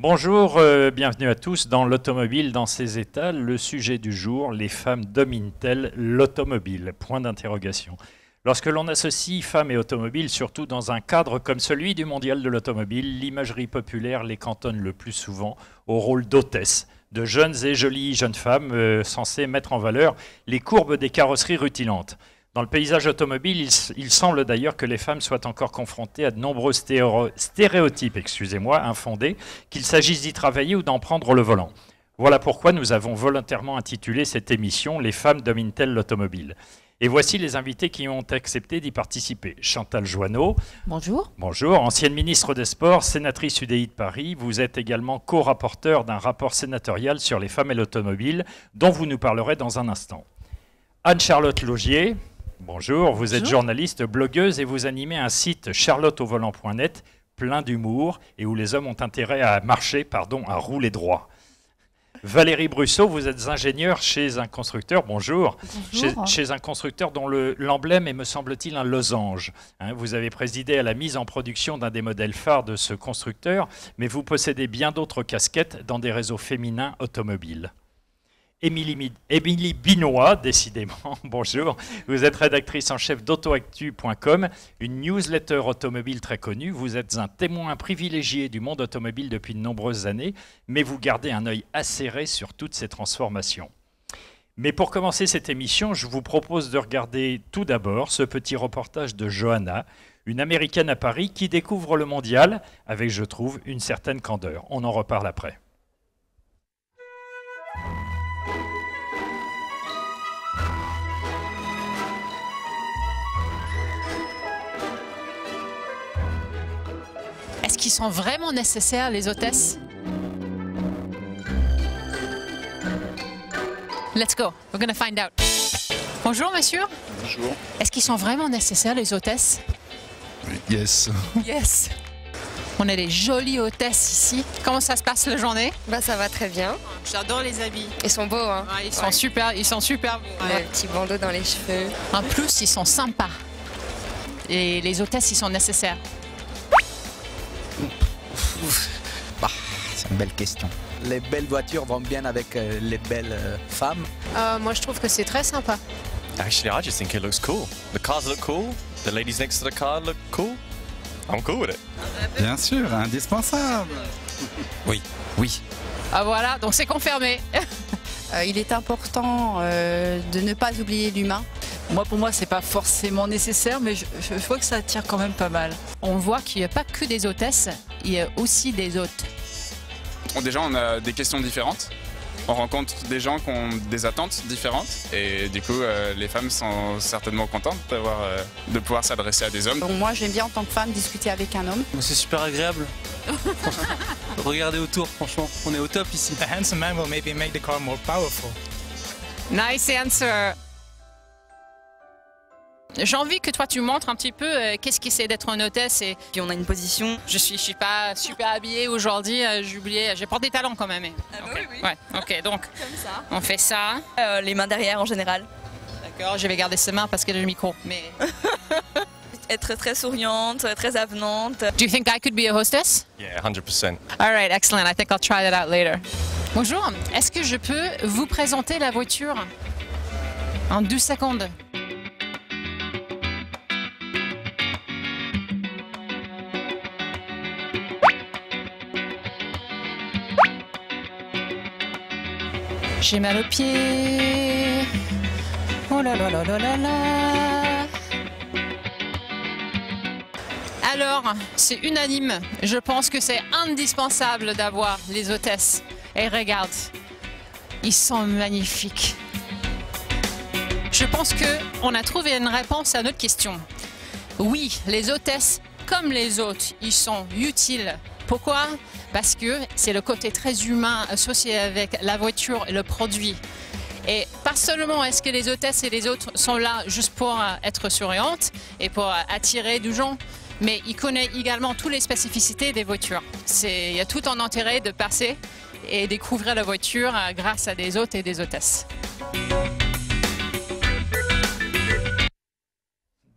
Bonjour, bienvenue à tous dans l'automobile dans ses états. Le sujet du jour, les femmes dominent-elles l'automobile? Point d'interrogation. Lorsque l'on associe femmes et automobile, surtout dans un cadre comme celui du mondial de l'automobile, l'imagerie populaire les cantonne le plus souvent au rôle d'hôtesse, de jeunes et jolies jeunes femmes censées mettre en valeur les courbes des carrosseries rutilantes. Dans le paysage automobile, il semble d'ailleurs que les femmes soient encore confrontées à de nombreux stéréotypes, infondés, qu'il s'agisse d'y travailler ou d'en prendre le volant. Voilà pourquoi nous avons volontairement intitulé cette émission « Les femmes dominent-elles l'automobile ?» Et voici les invités qui ont accepté d'y participer. Chantal Joanneau. Bonjour. Bonjour, ancienne ministre des Sports, sénatrice UDI de Paris. Vous êtes également co-rapporteur d'un rapport sénatorial sur les femmes et l'automobile, dont vous nous parlerez dans un instant. Anne-Charlotte Laugier. Bonjour, vous êtes journaliste, blogueuse et vous animez un site charlotteauvolant.net plein d'humour et où les hommes ont intérêt à à rouler droit. Valérie Brusseau, vous êtes ingénieure chez un constructeur, bonjour, chez un constructeur dont l'emblème est, me semble-t-il, un losange. Vous avez présidé à la mise en production d'un des modèles phares de ce constructeur, mais vous possédez bien d'autres casquettes dans des réseaux féminins automobiles. Émilie Binois, décidément, bonjour. Vous êtes rédactrice en chef d'autoactu.com, une newsletter automobile très connue. Vous êtes un témoin privilégié du monde automobile depuis de nombreuses années, mais vous gardez un œil acéré sur toutes ces transformations. Mais pour commencer cette émission, je vous propose de regarder tout d'abord ce petit reportage de Johanna, une Américaine à Paris qui découvre le mondial avec, je trouve, une certaine candeur. On en reparle après. Est-ce qu'ils sont vraiment nécessaires, les hôtesses? Let's go, we're gonna find out. Bonjour, monsieur. Bonjour. Est-ce qu'ils sont vraiment nécessaires, les hôtesses? Yes. Yes. On a des jolies hôtesses ici. Comment ça se passe la journée? Bah ça va très bien. J'adore les habits. Ils sont beaux, hein. Ouais, ils sont super beaux. Le petit bandeau dans les cheveux. En plus, ils sont sympas. Et les hôtesses, ils sont nécessaires. Bah, c'est une belle question. Les belles voitures vont bien avec les belles femmes. Moi, je trouve que c'est très sympa. Actually, I just think it looks cool. The cars look cool. The ladies next to the car look cool. I'm cool with it. Bien sûr, indispensable. Oui. Ah voilà, donc c'est confirmé. Il est important de ne pas oublier l'humain. Pour moi, c'est pas forcément nécessaire, mais je vois que ça attire quand même pas mal. On voit qu'il n'y a pas que des hôtesses, il y a aussi des hôtes. Déjà, on a des questions différentes. On rencontre des gens qui ont des attentes différentes. Et du coup, les femmes sont certainement contentes de pouvoir s'adresser à des hommes. Donc moi, j'aime bien en tant que femme discuter avec un homme. C'est super agréable. Regardez autour, franchement, on est au top ici. A handsome man will maybe make the car more powerful. Nice answer. J'ai envie que toi tu montres un petit peu qu'est-ce que c'est d'être une hôtesse. Et Puis on a une position. je suis pas super habillée aujourd'hui, j'ai porté des talons quand même. Ah bah okay. oui. Ouais, ok, donc Comme ça. on fait ça. Les mains derrière en général. D'accord, je vais garder ces mains parce qu'il y a le micro. Mais Être très souriante, très avenante. do you think I could be a hostess? Yeah, 100%. All right, excellent. I think I'll try that out later. Bonjour, est-ce que je peux vous présenter la voiture en 12 secondes? J'ai mal aux pieds. Oh là là là là là là. Alors, c'est unanime. Je pense que c'est indispensable d'avoir les hôtesses. Et regarde, ils sont magnifiques. Je pense qu'on a trouvé une réponse à notre question. Oui, les hôtesses, comme les autres, ils sont utiles. Pourquoi? Parce que c'est le côté très humain associé avec la voiture et le produit. Et pas seulement est-ce que les hôtesses et les autres sont là juste pour être souriantes et pour attirer du gens, mais ils connaissent également toutes les spécificités des voitures. Il y a tout un intérêt de passer et découvrir la voiture grâce à des hôtes et des hôtesses.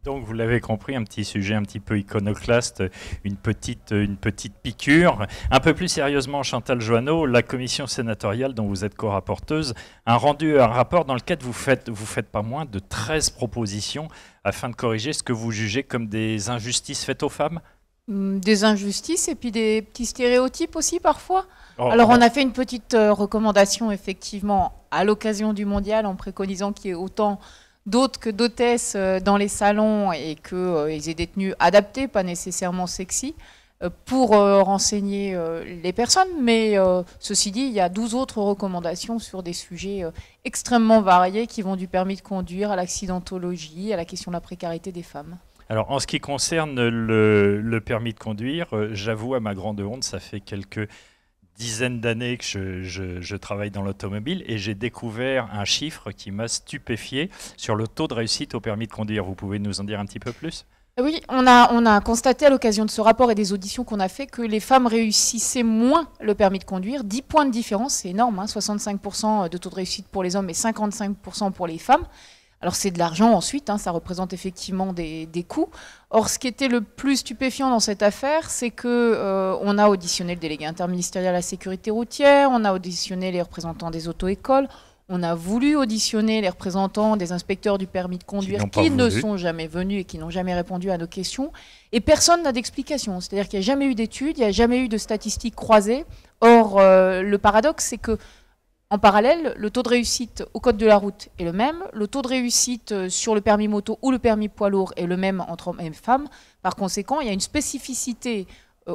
Donc vous l'avez compris, un petit sujet un petit peu iconoclaste, une petite piqûre. Un peu plus sérieusement, Chantal Joanneau, la commission sénatoriale dont vous êtes co-rapporteuse a rendu un rapport dans lequel vous faites pas moins de 13 propositions afin de corriger ce que vous jugez comme des injustices faites aux femmes. Des injustices et puis des petits stéréotypes aussi parfois. Alors on a fait une petite recommandation effectivement à l'occasion du mondial en préconisant qu'il y ait autant d'autres que d'hôtesses dans les salons et qu'ils aient des tenues adaptées, pas nécessairement sexy, pour renseigner les personnes. Mais ceci dit, il y a 12 autres recommandations sur des sujets extrêmement variés qui vont du permis de conduire à l'accidentologie, à la question de la précarité des femmes. Alors, en ce qui concerne le permis de conduire, j'avoue à ma grande honte, ça fait quelques dizaines d'années que je travaille dans l'automobile et j'ai découvert un chiffre qui m'a stupéfié sur le taux de réussite au permis de conduire. Vous pouvez nous en dire un petit peu plus ? Oui, on a constaté à l'occasion de ce rapport et des auditions qu'on a fait que les femmes réussissaient moins le permis de conduire. 10 points de différence, c'est énorme, hein, 65% de taux de réussite pour les hommes et 55% pour les femmes. Alors c'est de l'argent ensuite, hein, ça représente effectivement des coûts. Or ce qui était le plus stupéfiant dans cette affaire, c'est qu'on a auditionné le délégué interministériel à la sécurité routière, on a auditionné les représentants des auto-écoles, on a voulu auditionner les représentants des inspecteurs du permis de conduire qui ne sont jamais venus et qui n'ont jamais répondu à nos questions. Et personne n'a d'explication, c'est-à-dire qu'il n'y a jamais eu d'études, il n'y a jamais eu de statistiques croisées. Or le paradoxe, c'est que en parallèle, le taux de réussite au code de la route est le même, le taux de réussite sur le permis moto ou le permis poids lourd est le même entre hommes et femmes. Par conséquent, il y a une spécificité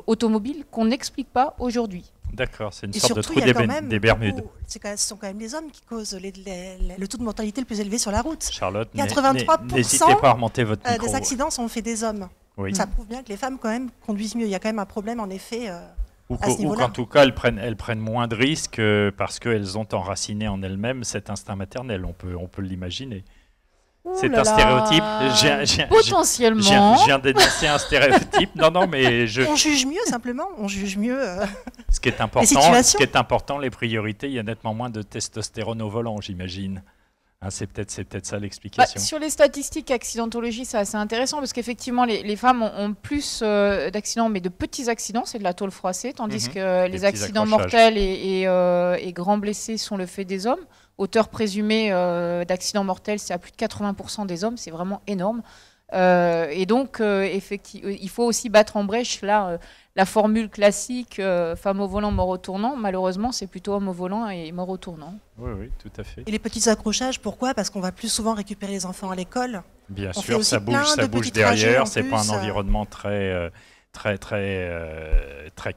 automobile qu'on n'explique pas aujourd'hui. D'accord, c'est une sorte de trou des Bermudes. Ce sont quand même les hommes qui causent le taux de mortalité le plus élevé sur la route. Charlotte, 83% n'hésitez pas à remonter votre micro. Des accidents sont faits des hommes. Oui. Ça prouve bien que les femmes quand même conduisent mieux. Il y a quand même un problème en effet. Ou qu'en tout cas, elles prennent moins de risques parce qu'elles ont enraciné en elles-mêmes cet instinct maternel, on peut l'imaginer. C'est un stéréotype. Potentiellement. Je viens d'énoncer un stéréotype. Non, mais on juge mieux simplement. On juge mieux. Ce qui est important, les priorités. Il y a nettement moins de testostérone au volant, j'imagine. Hein, c'est peut-être ça l'explication. Sur les statistiques accidentologie, c'est assez intéressant parce qu'effectivement, les femmes ont plus d'accidents, mais de petits accidents, c'est de la tôle froissée, tandis que les accidents mortels et grands blessés sont le fait des hommes. Auteur présumé d'accidents mortels, c'est à plus de 80% des hommes, c'est vraiment énorme. Et donc, il faut aussi battre en brèche là, la formule classique femme au volant, mort au tournant. Malheureusement, c'est plutôt homme au volant et mort au tournant. Oui, tout à fait. Et les petits accrochages, pourquoi? Parce qu'on va plus souvent récupérer les enfants à l'école. Bien sûr, ça bouge derrière. C'est pas un environnement très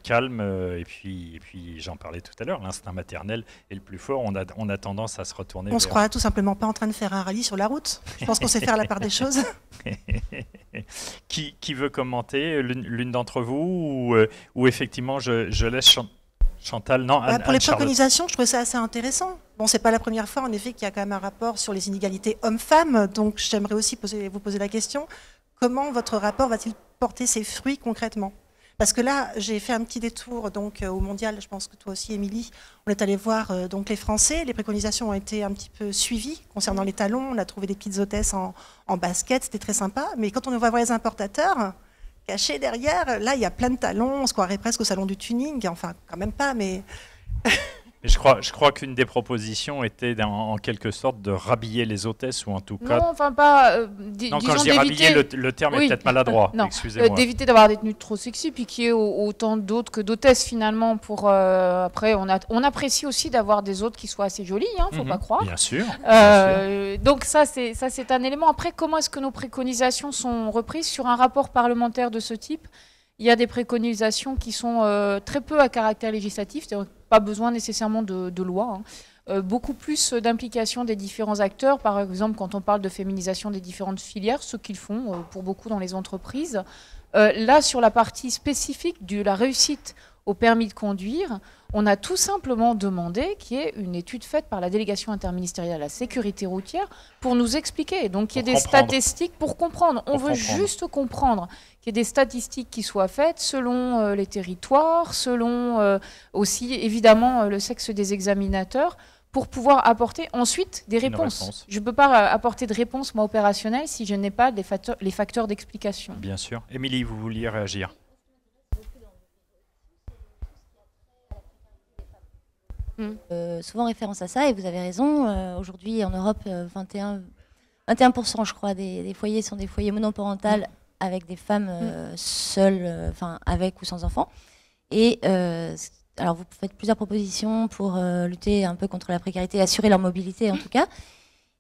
calme. Et puis j'en parlais tout à l'heure, l'instinct maternel est le plus fort. On a tendance à se retourner. On se croit tout simplement pas en train de faire un rallye sur la route. Je pense qu'on sait faire la part des choses. Qui veut commenter? L'une d'entre vous ou effectivement je laisse Chantal? Non, pour les préconisations, je trouvais ça assez intéressant. Bon, c'est pas la première fois en effet qu'il y a quand même un rapport sur les inégalités hommes-femmes. Donc j'aimerais aussi vous poser la question. Comment votre rapport va-t-il porter ses fruits concrètement? Parce que là, j'ai fait un petit détour donc, au Mondial, je pense que toi aussi, Émilie. On est allé voir donc, les Français. Les préconisations ont été un petit peu suivies concernant les talons. On a trouvé des petites hôtesses en basket, c'était très sympa. Mais quand on va voir les importateurs, cachés derrière, là, il y a plein de talons. On se croirait presque au salon du tuning. Enfin, quand même pas, mais... Je crois qu'une des propositions était en quelque sorte de rhabiller les hôtesses, ou en tout cas... Non, enfin pas... non, quand je dis rhabiller, le terme est peut-être maladroit, excusez-moi. D'éviter d'avoir des tenues trop sexy, puis qu'il y ait autant d'autres que d'hôtesses finalement. Après, on apprécie aussi d'avoir des hôtes qui soient assez jolies, faut pas croire. Bien sûr. Donc ça, c'est un élément. Après, comment est-ce que nos préconisations sont reprises sur un rapport parlementaire de ce type? Il y a des préconisations qui sont très peu à caractère législatif, c'est-à-dire pas besoin nécessairement de loi. Beaucoup plus d'implication des différents acteurs, par exemple quand on parle de féminisation des différentes filières, ce qu'ils font pour beaucoup dans les entreprises. Là, sur la partie spécifique de la réussite au permis de conduire, on a tout simplement demandé qu'il y ait une étude faite par la délégation interministérielle à la sécurité routière pour nous expliquer. Donc qu'il y ait des statistiques pour comprendre. On veut juste comprendre qu'il y ait des statistiques qui soient faites selon les territoires, selon aussi évidemment le sexe des examinateurs, pour pouvoir apporter ensuite des réponses. Je ne peux pas apporter de réponse, moi, opérationnelle, si je n'ai pas les facteurs d'explication. Bien sûr. Émilie, vous vouliez réagir? Souvent référence à ça, et vous avez raison. Aujourd'hui, en Europe, 21% je crois, des foyers sont des foyers monoparentaux avec des femmes seules, avec ou sans enfants. Et alors, vous faites plusieurs propositions pour lutter un peu contre la précarité, assurer leur mobilité en tout cas.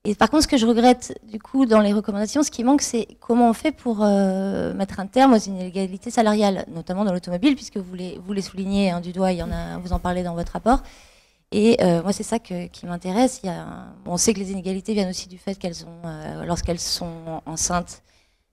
Et par contre, ce que je regrette du coup dans les recommandations, ce qui manque, c'est comment on fait pour mettre un terme aux inégalités salariales, notamment dans l'automobile, puisque vous les soulignez du doigt, vous en parlez dans votre rapport. Et moi, c'est ça qui m'intéresse. On sait que les inégalités viennent aussi du fait qu'elles ont, lorsqu'elles sont enceintes,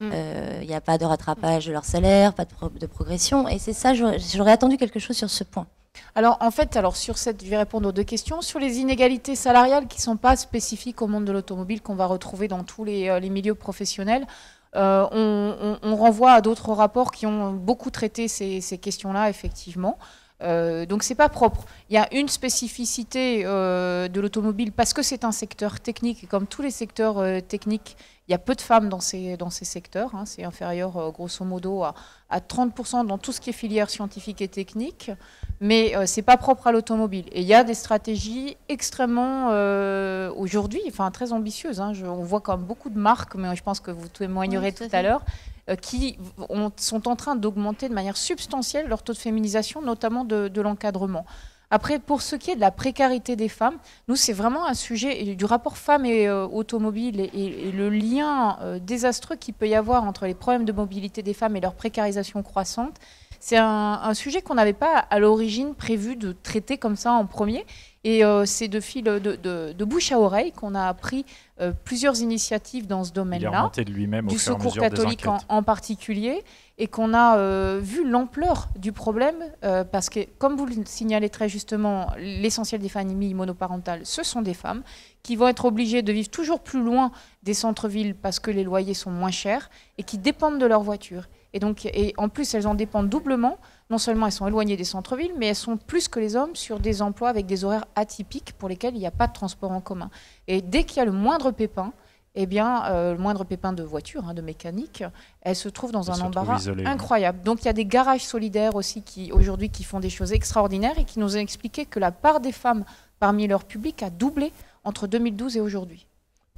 il n'y a pas de rattrapage de leur salaire, pas de progression. Et c'est ça, j'aurais attendu quelque chose sur ce point. Alors, en fait, sur cette, je vais répondre aux deux questions. Sur les inégalités salariales qui ne sont pas spécifiques au monde de l'automobile, qu'on va retrouver dans tous les milieux professionnels, on renvoie à d'autres rapports qui ont beaucoup traité ces questions-là, effectivement. Donc c'est pas propre. Il y a une spécificité de l'automobile parce que c'est un secteur technique et comme tous les secteurs techniques, il y a peu de femmes dans ces secteurs. Hein, c'est inférieur grosso modo à 30% dans tout ce qui est filière scientifique et technique, mais c'est pas propre à l'automobile. Et il y a des stratégies extrêmement aujourd'hui, très ambitieuses. Hein. On voit quand même beaucoup de marques, mais je pense que vous témoignerez tout à l'heure. Qui sont en train d'augmenter de manière substantielle leur taux de féminisation, notamment de l'encadrement. Après, pour ce qui est de la précarité des femmes, nous, c'est vraiment un sujet du rapport femmes et automobile et le lien désastreux qu'il peut y avoir entre les problèmes de mobilité des femmes et leur précarisation croissante. C'est un sujet qu'on n'avait pas à l'origine prévu de traiter comme ça en premier. Et c'est de fil de bouche à oreille qu'on a pris plusieurs initiatives dans ce domaine-là. Il est remonté de lui-même au fur et à mesure des enquêtes. Du Secours catholique en particulier, et qu'on a vu l'ampleur du problème, parce que, comme vous le signalez très justement, l'essentiel des familles monoparentales, ce sont des femmes qui vont être obligées de vivre toujours plus loin des centres-villes parce que les loyers sont moins chers et qui dépendent de leur voiture. Et en plus, elles en dépendent doublement. Non seulement elles sont éloignées des centres-villes, mais elles sont plus que les hommes sur des emplois avec des horaires atypiques pour lesquels il n'y a pas de transport en commun. Et dès qu'il y a le moindre pépin, le moindre pépin de voiture, de mécanique, elles se trouvent dans un embarras incroyable. Donc il y a des garages solidaires aussi aujourd'hui qui font des choses extraordinaires et qui nous ont expliqué que la part des femmes parmi leur public a doublé entre 2012 et aujourd'hui.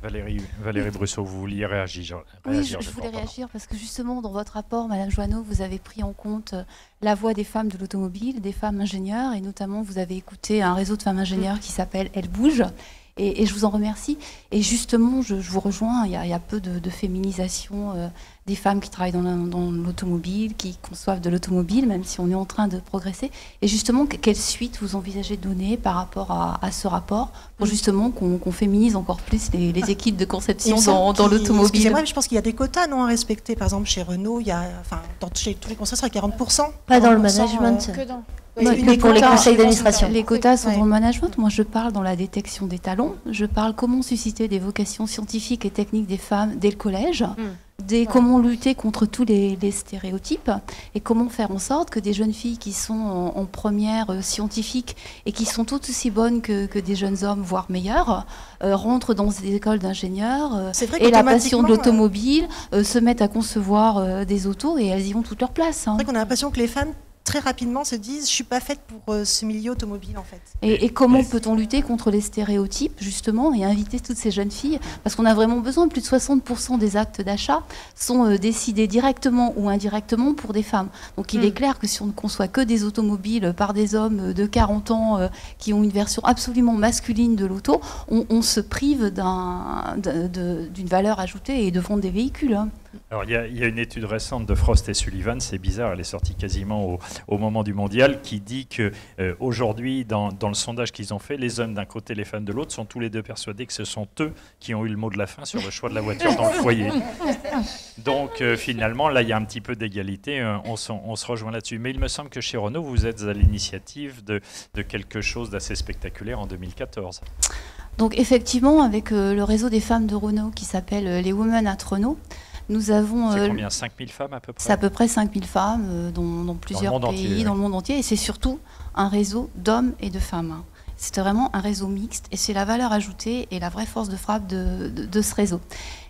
Valérie Brusseau, vous vouliez réagir? Oui, je voulais réagir parce que justement, dans votre rapport, Madame Joanneau, vous avez pris en compte la voix des femmes de l'automobile, des femmes ingénieurs, et notamment, vous avez écouté un réseau de femmes ingénieurs qui s'appelle Elles bougent. Et je vous en remercie. Et justement, je vous rejoins, il y a peu de féminisation des femmes qui travaillent dans l'automobile, qui conçoivent de l'automobile, même si on est en train de progresser. Et justement, quelle suite vous envisagez de donner par rapport à ce rapport pour justement qu'on féminise encore plus les équipes de conception dans l'automobile? Excusez-moi, je pense qu'il y a des quotas à respecter. Par exemple, chez Renault, il y a, chez tous les constructeurs, il y a 40%. Pas dans le management. Que pour les conseils d'administration. Les quotas sont dans le management. Moi, je parle dans la détection des talents. Je parle comment susciter des vocations scientifiques et techniques des femmes dès le collège. Comment lutter contre tous les stéréotypes et comment faire en sorte que des jeunes filles qui sont en première scientifique et qui sont toutes aussi bonnes que des jeunes hommes, voire meilleurs, rentrent dans des écoles d'ingénieurs et la passion de l'automobile, se mettent à concevoir des autos et elles y ont toute leur place. C'est vrai qu'on a l'impression que les femmes très rapidement se disent « je ne suis pas faite pour ce milieu automobile » en fait. Et comment peut-on lutter contre les stéréotypes justement et inviter toutes ces jeunes filles? Parce qu'on a vraiment besoin, plus de 60% des actes d'achat sont décidés directement ou indirectement pour des femmes. Donc il est clair que si on ne conçoit que des automobiles par des hommes de 40 ans qui ont une version absolument masculine de l'auto, on se prive d'une valeur ajoutée et de vendre des véhicules. Alors, il y a une étude récente de Frost et Sullivan, c'est bizarre, elle est sortie quasiment au moment du mondial, qui dit qu'aujourd'hui, dans le sondage qu'ils ont fait, les hommes d'un côté, les femmes de l'autre, sont tous les deux persuadés que ce sont eux qui ont eu le mot de la fin sur le choix de la voiture dans le foyer. Donc, finalement, là, il y a un petit peu d'égalité, on se rejoint là-dessus. Mais il me semble que chez Renault, vous êtes à l'initiative de quelque chose d'assez spectaculaire en 2014. Donc, effectivement, avec le réseau des femmes de Renault qui s'appelle les Women at Renault, nous avons... C'est combien, 5000 femmes à peu près? C'est à peu près 5000 femmes dans plusieurs pays, dans le monde entier. Et c'est surtout un réseau d'hommes et de femmes. c'était vraiment un réseau mixte et c'est la valeur ajoutée et la vraie force de frappe de ce réseau.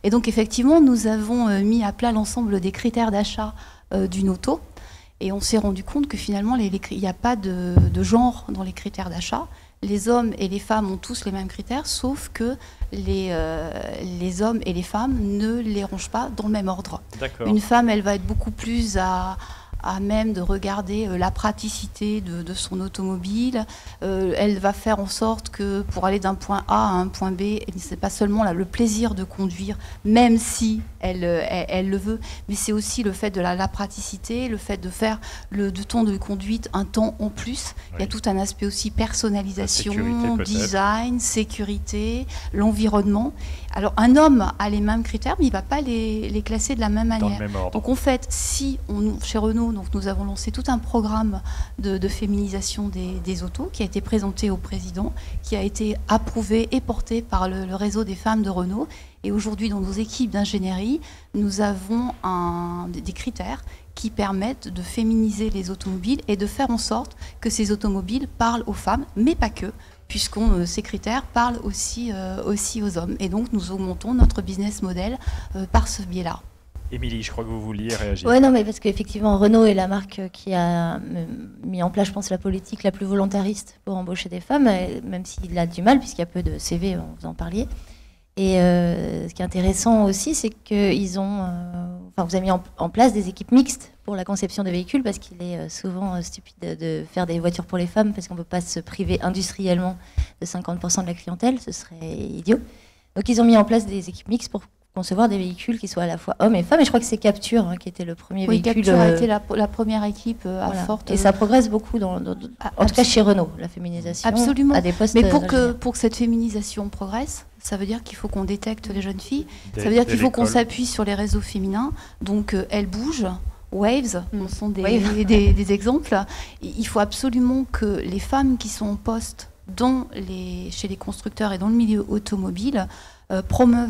Et donc effectivement, nous avons mis à plat l'ensemble des critères d'achat d'une auto et on s'est rendu compte que finalement, il n'y a pas de genre dans les critères d'achat. Les hommes et les femmes ont tous les mêmes critères, sauf que les hommes et les femmes ne les rangent pas dans le même ordre. Une femme, elle va être beaucoup plus à même de regarder la praticité de son automobile. Elle va faire en sorte que pour aller d'un point A à un point B, c'est pas seulement le plaisir de conduire, même si elle le veut, mais c'est aussi le fait de la praticité, le fait de faire du temps de conduite un temps en plus. Il y a tout un aspect aussi personnalisation, design, sécurité, l'environnement. Alors un homme a les mêmes critères, mais il ne va pas les classer de la même manière. Donc en fait, si chez Renault, donc, nous avons lancé tout un programme de féminisation des autos qui a été présenté au président, qui a été approuvé et porté par le réseau des femmes de Renault. Et aujourd'hui, dans nos équipes d'ingénierie, nous avons des critères qui permettent de féminiser les automobiles et de faire en sorte que ces automobiles parlent aux femmes, mais pas que, puisque ces critères parlent aussi aux hommes. Et donc, nous augmentons notre business model par ce biais-là. Émilie, je crois que vous vouliez réagir. Oui, non, mais parce qu'effectivement, Renault est la marque qui a mis en place, je pense, la politique la plus volontariste pour embaucher des femmes, même s'il a du mal, puisqu'il y a peu de CV, vous en parliez. Et ce qui est intéressant aussi, c'est qu'ils ont... vous avez mis en place des équipes mixtes pour la conception des véhicules, parce qu'il est souvent stupide de faire des voitures pour les femmes, parce qu'on ne peut pas se priver industriellement de 50% de la clientèle, ce serait idiot. Donc ils ont mis en place des équipes mixtes pour concevoir des véhicules qui soient à la fois hommes et femmes. Et je crois que c'est Capture qui était le premier véhicule. Capture a été la première équipe à forte. Et ça progresse beaucoup, en tout cas chez Renault, la féminisation. Absolument. À des postes. Mais pour que cette féminisation progresse, ça veut dire qu'il faut qu'on détecte les jeunes filles. Ça veut dire qu'il faut qu'on s'appuie sur les réseaux féminins. Donc elles bougent. Waves, ce sont des exemples. Il faut absolument que les femmes qui sont en poste chez les constructeurs et dans le milieu automobile promeuvent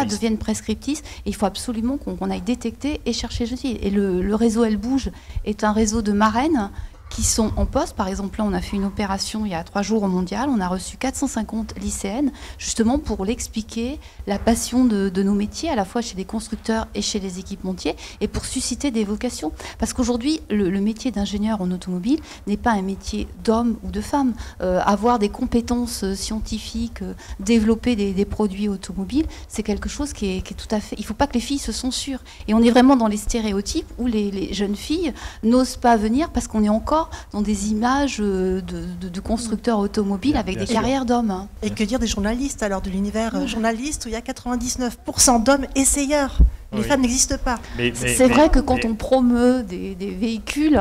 deviennent prescriptrices. Et il faut absolument qu'on aille détecter et chercher les jeunes filles. Et le réseau Elle Bouge est un réseau de marraines qui sont en poste. Par exemple, là, on a fait une opération il y a 3 jours au Mondial. On a reçu 450 lycéennes, justement pour l'expliquer, la passion de nos métiers, à la fois chez les constructeurs et chez les équipementiers, et pour susciter des vocations. Parce qu'aujourd'hui, le métier d'ingénieur en automobile n'est pas un métier d'homme ou de femme. Avoir des compétences scientifiques, développer des produits automobiles, c'est quelque chose qui est tout à fait... Il ne faut pas que les filles se censurent. Et on est vraiment dans les stéréotypes où les jeunes filles n'osent pas venir parce qu'on est encore dans des images de constructeurs automobiles avec des carrières d'hommes. Et que dire des journalistes, alors de l'univers journaliste où il y a 99% d'hommes essayeurs. Les femmes n'existent pas. C'est vrai que quand on promeut des véhicules,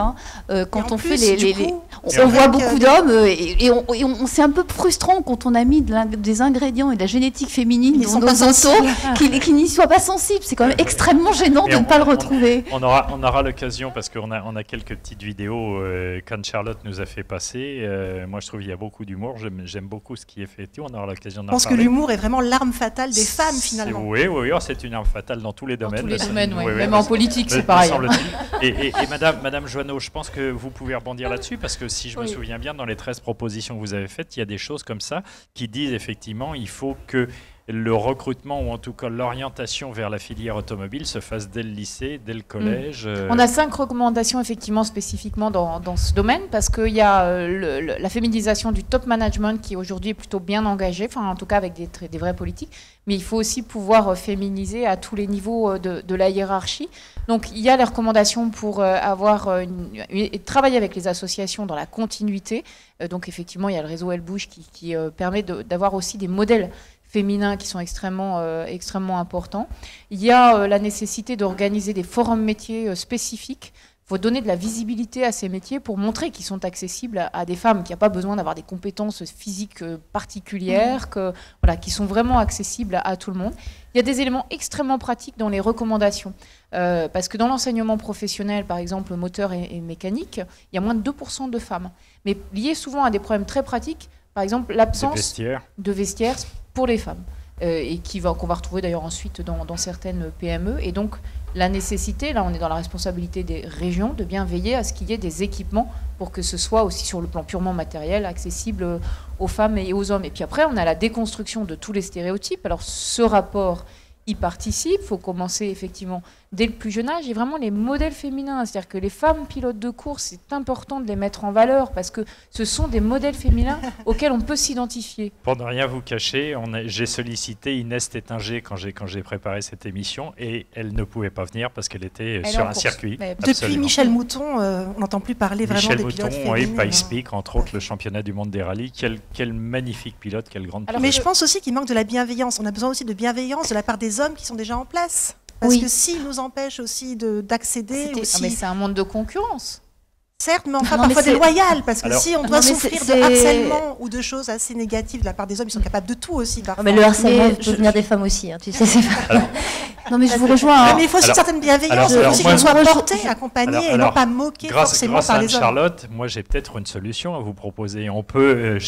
quand on fait on voit beaucoup d'hommes et c'est un peu frustrant quand on a mis des ingrédients et de la génétique féminine dans nos autos qui n'y soient pas sensibles. C'est quand même extrêmement gênant de ne pas le retrouver. On aura l'occasion, parce qu'on a quelques petites vidéos qu'Anne-Charlotte nous a fait passer. Moi, je trouve qu'il y a beaucoup d'humour. J'aime beaucoup ce qui est fait. On aura l'occasion d'en parler. Je pense que l'humour est vraiment l'arme fatale des femmes, finalement. Oui, c'est une arme fatale dans tous les domaines. Dans tous les domaines, même en politique, c'est pareil. Et Madame Joanneau, je pense que vous pouvez rebondir là-dessus, parce que si je me souviens bien, dans les 13 propositions que vous avez faites, il y a des choses comme ça qui disent effectivement il faut que le recrutement, ou en tout cas l'orientation vers la filière automobile, se fasse dès le lycée, dès le collège. On a 5 recommandations effectivement spécifiquement dans ce domaine, parce qu'il y a la féminisation du top management qui aujourd'hui est plutôt bien engagée, enfin en tout cas avec des vraies politiques, mais il faut aussi pouvoir féminiser à tous les niveaux de la hiérarchie. Donc il y a les recommandations pour travailler avec les associations dans la continuité. Donc effectivement il y a le réseau Elle Bouge qui permet d'avoir aussi des modèles féminins qui sont extrêmement importants. Il y a la nécessité d'organiser des forums métiers spécifiques. Il faut donner de la visibilité à ces métiers pour montrer qu'ils sont accessibles à des femmes, qu'il n'y a pas besoin d'avoir des compétences physiques particulières, qui sont vraiment accessibles à tout le monde. Il y a des éléments extrêmement pratiques dans les recommandations. Parce que dans l'enseignement professionnel, par exemple moteur et mécanique, il y a moins de 2% de femmes. Mais lié souvent à des problèmes très pratiques, par exemple l'absence de vestiaires pour les femmes. et qu'on va retrouver d'ailleurs ensuite dans certaines PME. Et donc, la nécessité, là on est dans la responsabilité des régions, de bien veiller à ce qu'il y ait des équipements pour que ce soit aussi sur le plan purement matériel accessible aux femmes et aux hommes. Et puis après, on a la déconstruction de tous les stéréotypes. Alors ce rapport y participe, il faut commencer effectivement dès le plus jeune âge, et vraiment les modèles féminins, c'est-à-dire que les femmes pilotes de course, c'est important de les mettre en valeur parce que ce sont des modèles féminins auxquels on peut s'identifier. Pour ne rien vous cacher, j'ai sollicité Inès Tétinger quand j'ai préparé cette émission et elle ne pouvait pas venir parce qu'elle était sur un circuit. Depuis Michel Mouton, on n'entend plus parler vraiment des pilotes féminines. Michel Mouton et Pikes Peak, entre autres le championnat du monde des rallyes. Quel magnifique pilote, quelle grande pilote. Mais je pense aussi qu'il manque de la bienveillance. On a besoin aussi de bienveillance de la part des hommes qui sont déjà en place. Parce que s'ils nous empêchent aussi d'accéder... Mais c'est un monde de concurrence. Certes, mais enfin parfois déloyal, parce que si on doit souffrir de harcèlement ou de choses assez négatives de la part des hommes, ils sont capables de tout aussi. Parfois. Mais le harcèlement peut venir des femmes aussi, hein, tu sais. Non mais je vous rejoins. Mais il faut aussi une certaine bienveillance, il faut aussi qu'on soit porté, accompagné et non pas moqué forcément par les hommes. Grâce à Anne-Charlotte, moi j'ai peut-être une solution à vous proposer. On peut,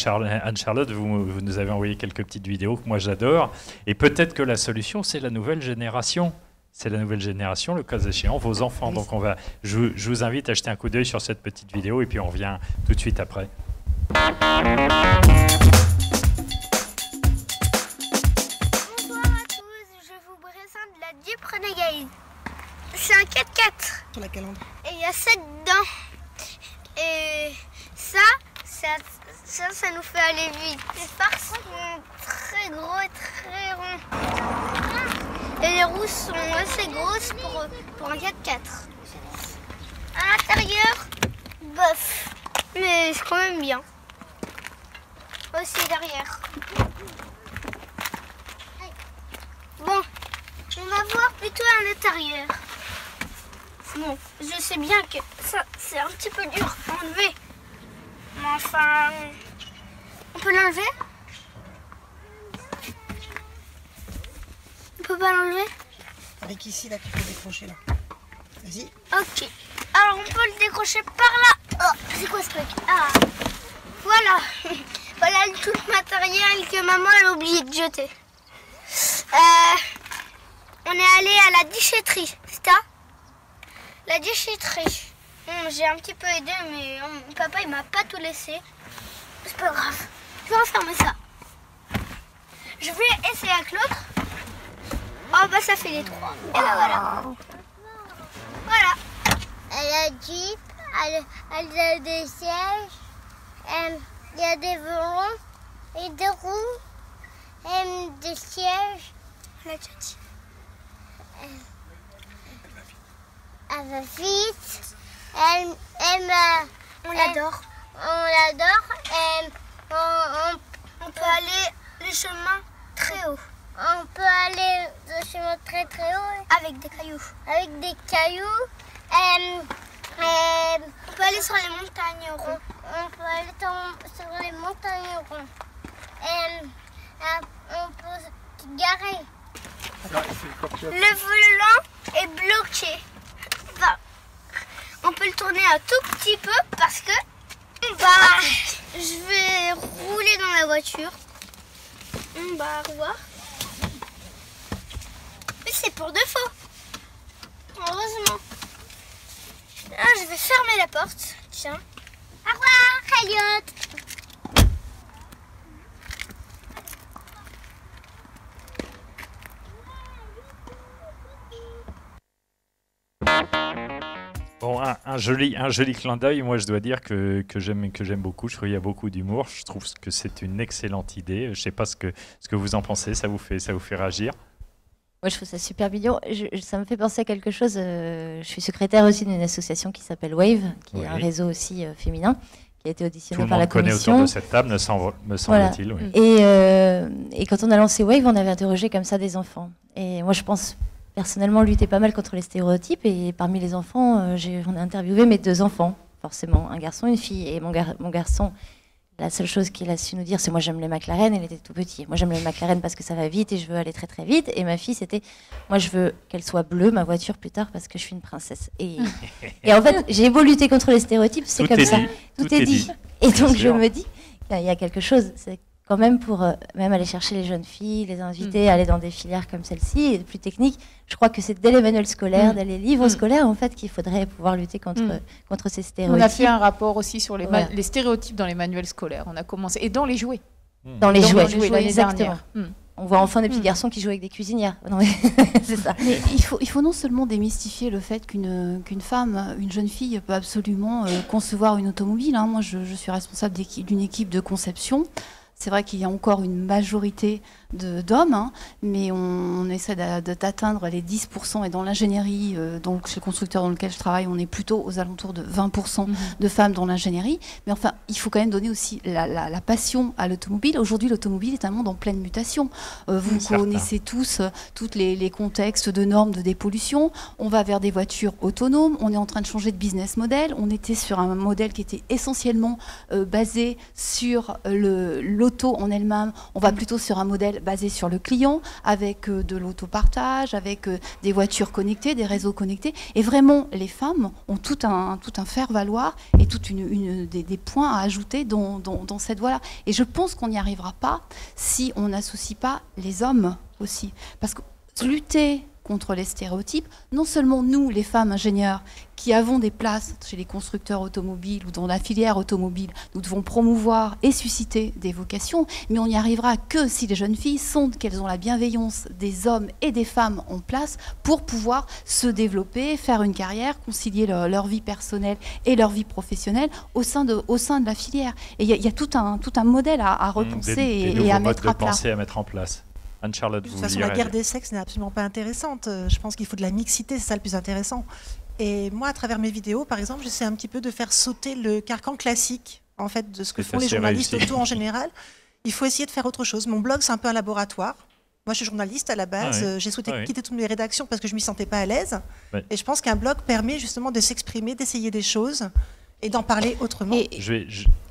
Anne-Charlotte, vous nous avez envoyé quelques petites vidéos que moi j'adore, et peut-être que la solution c'est la nouvelle génération. C'est la nouvelle génération, le cas échéant, vos enfants. Donc je vous invite à jeter un coup d'œil sur cette petite vidéo et puis on revient tout de suite après. Bonsoir à tous, je vous présente la Jeep Renegade. C'est un 4x4. Sur la calandre. Et il y a 7 dents. Et ça nous fait aller vite. Les phares sont très gros et très ronds. Et les roues sont assez grosses pour un 4x4. À l'intérieur, bof, mais c'est quand même bien. Aussi derrière. Bon, on va voir plutôt à l'intérieur. Bon, je sais bien que ça, c'est un petit peu dur à enlever. Mais enfin, on peut l'enlever ? On peut pas l'enlever? Avec ici, là, tu peux décrocher, là. Vas-y. Ok. Alors, on peut le décrocher par là. Oh, c'est quoi ce truc? Ah, voilà. Voilà tout le matériel que maman a oublié de jeter. On est allé à la déchetterie, c'est ça? La déchetterie. J'ai un petit peu aidé, mais papa, il m'a pas tout laissé. C'est pas grave. Je vais enfermer ça. Je vais essayer avec l'autre. Oh bah ça fait les 3. Et bah voilà. Voilà. Elle a Jeep, elle a des sièges, il y a des volants et des roues, des sièges. On l'a déjà dit. Elle va vite. On l'adore. On l'adore. On peut aller le chemin très haut. On peut aller le chemin très très haut avec des cailloux. Avec des cailloux. On peut aller sur les montagnes rondes. On peut aller sur les montagnes rondes. On peut se garer. Le volant est bloqué. Enfin, on peut le tourner un tout petit peu parce que je vais rouler dans la voiture. On va revoir. Mais c'est pour de faux. Heureusement. Là, je vais fermer la porte. Tiens. Au revoir, Elliot. Bon, un joli clin d'œil. Moi, je dois dire que j'aime beaucoup. Je trouve qu'il y a beaucoup d'humour. Je trouve que c'est une excellente idée. Je ne sais pas ce que vous en pensez. Ça vous fait réagir? Moi, je trouve ça super mignon. Ça me fait penser à quelque chose. Je suis secrétaire aussi d'une association qui s'appelle Wave, qui est un réseau aussi féminin, qui a été auditionné par la commission. Tout le monde connaît autour de cette table, me semble-t-il. Voilà. Oui. Et quand on a lancé Wave, on avait interrogé comme ça des enfants. Et moi, je pense personnellement lutter pas mal contre les stéréotypes. Et parmi les enfants, on a interviewé mes 2 enfants, forcément, un garçon et une fille. Et mon garçon, la seule chose qu'il a su nous dire, c'est moi j'aime les McLaren, il était tout petit. Moi j'aime les McLaren parce que ça va vite et je veux aller très très vite. Et ma fille, c'était, moi je veux qu'elle soit bleue, ma voiture plus tard, parce que je suis une princesse. Et en fait, j'ai beau lutter contre les stéréotypes, c'est comme ça. Tout est dit. Et donc je me dis, il y a quelque chose, c'est quand même pour même aller chercher les jeunes filles, les inviter à aller dans des filières comme celle-ci, plus techniques. Je crois que c'est dès les manuels scolaires, dès les livres scolaires, en fait, qu'il faudrait pouvoir lutter contre ces stéréotypes. On a fait un rapport aussi sur les stéréotypes dans les manuels scolaires. On a commencé, et dans les jouets. Dans les jouets, l'année exactement. dernière. On voit enfin des petits garçons qui jouent avec des cuisinières. Non, mais c'est ça. Mais il faut non seulement démystifier le fait qu'une femme, une jeune fille peut absolument concevoir une automobile. Hein. Moi, je suis responsable d'une équipe de conception. C'est vrai qu'il y a encore une majorité d'hommes, hein, mais on essaie d'atteindre les 10%. Et dans l'ingénierie, donc chez le constructeur dans lequel je travaille, on est plutôt aux alentours de 20% de femmes dans l'ingénierie. Mais enfin, il faut quand même donner aussi la passion à l'automobile. Aujourd'hui, l'automobile est un monde en pleine mutation. Vous connaissez tous les contextes de normes de dépollution. On va vers des voitures autonomes. On est en train de changer de business model. On était sur un modèle qui était essentiellement basé sur l'auto en elle-même. On va plutôt sur un modèle basé sur le client, avec de l'autopartage, avec des voitures connectées, des réseaux connectés. Et vraiment, les femmes ont tout un faire-valoir et des points à ajouter dans cette voie-là. Et je pense qu'on n'y arrivera pas si on n'associe pas les hommes aussi. Parce que lutter contre les stéréotypes, non seulement nous, les femmes ingénieurs, qui avons des places chez les constructeurs automobiles ou dans la filière automobile, nous devons promouvoir et susciter des vocations, mais on n'y arrivera que si les jeunes filles sentent qu'elles ont la bienveillance des hommes et des femmes en place pour pouvoir se développer, faire une carrière, concilier leur vie personnelle et leur vie professionnelle au sein de la filière. Et il y a tout un modèle à repenser et à mettre à plat. À mettre en place. Anne-Charlotte, de toute façon, la guerre des sexes n'est absolument pas intéressante. Je pense qu'il faut de la mixité, c'est ça le plus intéressant. Et moi, à travers mes vidéos, par exemple, j'essaie un petit peu de faire sauter le carcan classique, en fait, de ce que font les journalistes auto en général. Il faut essayer de faire autre chose. Mon blog, c'est un peu un laboratoire. Moi, je suis journaliste à la base. J'ai souhaité quitter toutes mes rédactions parce que je ne m'y sentais pas à l'aise. Et je pense qu'un blog permet justement de s'exprimer, d'essayer des choses et d'en parler autrement.